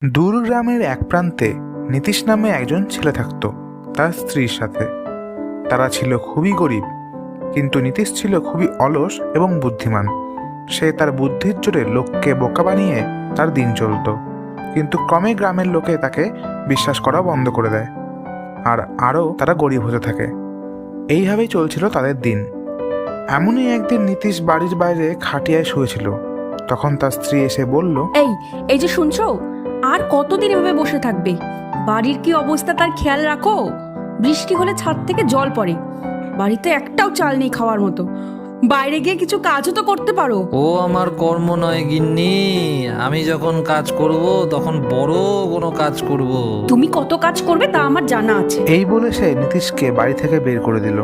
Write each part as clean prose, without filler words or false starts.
দূর গ্রামের এক প্রান্তে নীতিশ নামে একজন ছেলে থাকত তার স্ত্রীর সাথে। তারা ছিল খুবই গরিব, কিন্তু নীতিশ ছিল খুবই অলস এবং বুদ্ধিমান। সে তার বুদ্ধির জোরে লোককে বোকা বানিয়ে তার দিন চলত, কিন্তু ক্রমে গ্রামের লোকে তাকে বিশ্বাস করা বন্ধ করে দেয়, আর আরও তারা গরিব হতে থাকে। এইভাবেই চলছিল তাদের দিন। এমনই একদিন নীতিশ বাড়ির বাইরে খাটিয়ায় শুয়েছিল। তখন তার স্ত্রী এসে বলল, এই যে শুনছো, আর কতদিন এভাবে বসে থাকবে? বাড়ির কি অবস্থা তার খেয়াল রাখো। বৃষ্টি হলে ছাদ থেকে জল পড়ে, বাড়িতে একটাও চাল নেই খাওয়ার মতো। বাইরে গিয়ে কিছু কাজও তো করতে পারো। ও আমার কর্ম নয় গিন্নি, আমি যখন কাজ করব তখন বড় কোনো কাজ করব। তুমি কত কাজ করবে তা আমার জানা আছে। এই বলে সে নীতিশকে বাড়ি থেকে বের করে দিল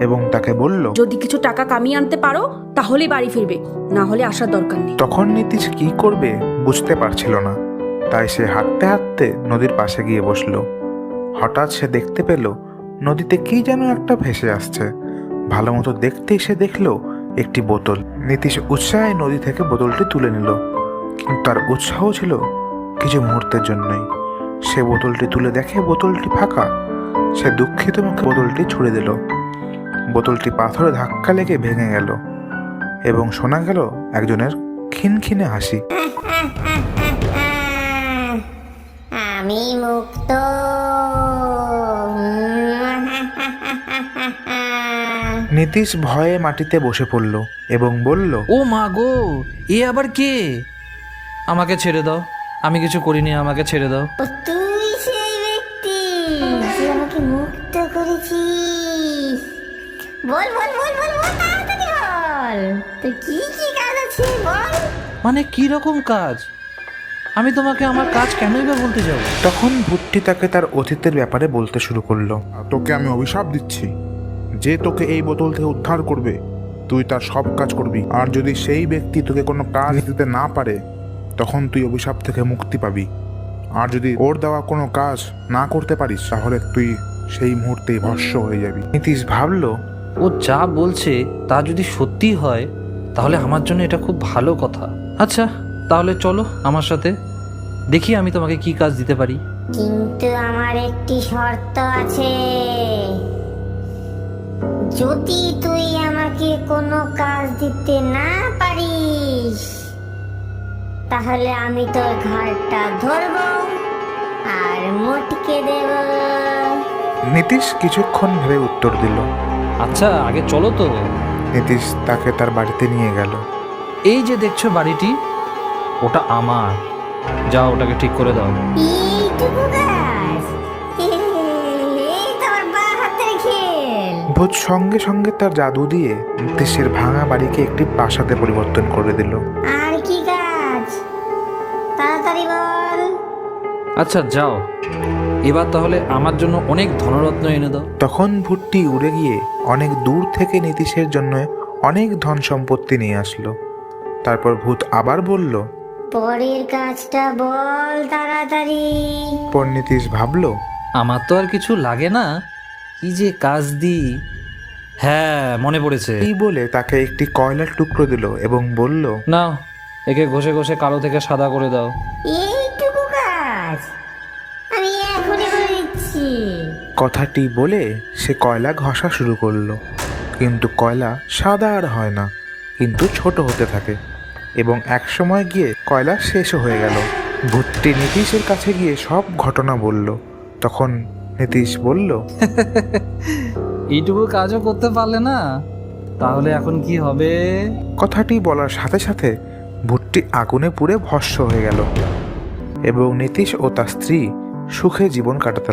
এবং তাকে বলল, যদি কিছু টাকা কামিয়ে আনতে পারো তাহলে বাড়ি ফিরবে, না হলে আসার দরকার নেই। তখন নীতিশ কি করবে বুঝতে পারছিল না। তাই সে হাঁটতে হাঁটতে নদীর পাশে গিয়ে বসল। হঠাৎ সে দেখতে পেল নদীতে কি যেন একটা ভেসে আসছে। ভালো মতো দেখতেই সে দেখল একটি বোতল। নীতিশ উৎসাহে নদী থেকে বোতলটি তুলে নিল, কিন্তু তার উৎসাহ ছিল কিছু মুহূর্তের জন্যই। সে বোতলটি তুলে দেখে বোতলটি ফাঁকা। সে দুঃখিত মুখে বোতলটি ছুঁড়ে দিল। বোতলটি পাথরে ধাক্কা লেগে ভেঙে গেল এবং শোনা গেল একজনের খিনখিনে হাসি। আমি মুক্ত। নীতিশ ভয়ে মাটিতে বসে পড়ল এবং বলল, ও মা গো, এ আবার কে? আমাকে ছেড়ে দাও, আমি কিছু করিনি, আমাকে ছেড়ে দাও। ও তুই সেই ব্যক্তি যে আমাকে মুক্ত করেছিস। বল বল বল বল বল, তাড়াতাড়ি বল, তোর কি কি কাজ আছে বল। মানে কি রকম কাজ? আমি তোমাকে আমার কাজ কেনই বা বলতে যাব? তখন ভূতটি তাকে তার অতীতের ব্যাপারে বলতে শুরু করলো। তোকে আমি অভিশাপ দিচ্ছি, যে তোকে এই বোতল থেকে উদ্ধার করবে তুই তার সব কাজ করবি, আর যদি সেই ব্যক্তি তোকে কোনো কাজ দিতে না পারে তখন তুই অভিশাপ থেকে মুক্তি পাবি। আর যদি ওর দেওয়া কোনো কাজ না করতে পারিস তাহলে তুই সেই মুহূর্তেই ভস্ম হয়ে যাবি। নীতিশ ভাবল, ও যা বলছে তা যদি সত্যি হয় তাহলে আমার জন্য এটা খুব ভালো কথা। আচ্ছা, তাহলে চলো আমার সাথে, দেখি আমি তোমাকে কি কাজ দিতে পারি। কিন্তু আমার একটি শর্ত আছে। যদি তুই আমাকে কোনো কাজ দিতে না পারিস তাহলে আমি তোর ঘাড়টা ধরবো আর মটকে দেব। নীতিশ কিছুক্ষণ ভেবে উত্তর দিল। আচ্ছা, আগে চলো তো। নীতিশ তাকে তার বাড়িতে নিয়ে গেল। এই যে দেখছো বাড়িটি, ওটা আমার। যাও, ওটাকে ঠিক করে দাও। এইটুকু কাজ? এই তো আমার বাঁ হাতের খেল। ভূত সঙ্গে সঙ্গে তার জাদু দিয়ে নীতিশের ভাঙা বাড়িকে একটি প্রাসাদে পরিবর্তন করে দিল। আর কি কাজ? তাড়াতাড়ি বল। আচ্ছা যাও, এবার তাহলে আমার জন্য অনেক ধনরত্ন এনে দাও। তখন ভূতটি উড়ে গিয়ে অনেক দূর থেকে নীতিশের জন্য অনেক ধন সম্পত্তি নিয়ে আসলো। তারপর ভূত আবার বলল, পরের কাজটা বল তাড়াতাড়ি। পর নীতিশ ভাবল, আমার তো আর কিছু লাগে না, কি যে কাজ দিই। হ্যাঁ, মনে পড়েছে। এই বলে তাকে একটি কয়লার টুকরো দিল এবং বলল, নাও, একে ঘষে ঘষে কালো থেকে সাদা করে দাও। এইটুকু কাজ? আমি এখনই বলে দিচ্ছি। কথাটি বলে সে কয়লা ঘষা শুরু করলো। কিন্তু কয়লা সাদা আর হয় না, কিন্তু ছোট হতে থাকে এবং একসময় গিয়ে কয়লা শেষও হয়ে গেল। ভূতটি নীতিশের কাছে গিয়ে সব ঘটনা বলল। তখন নীতিশ বলল, এইটুকু কাজও করতে পারলে না, তাহলে এখন কি হবে? কথাটি বলার সাথে সাথে ভূতটি আগুনে পুড়ে ভস্ম হয়ে গেল এবং নীতিশ ও তার স্ত্রী সুখে জীবন কাটাতে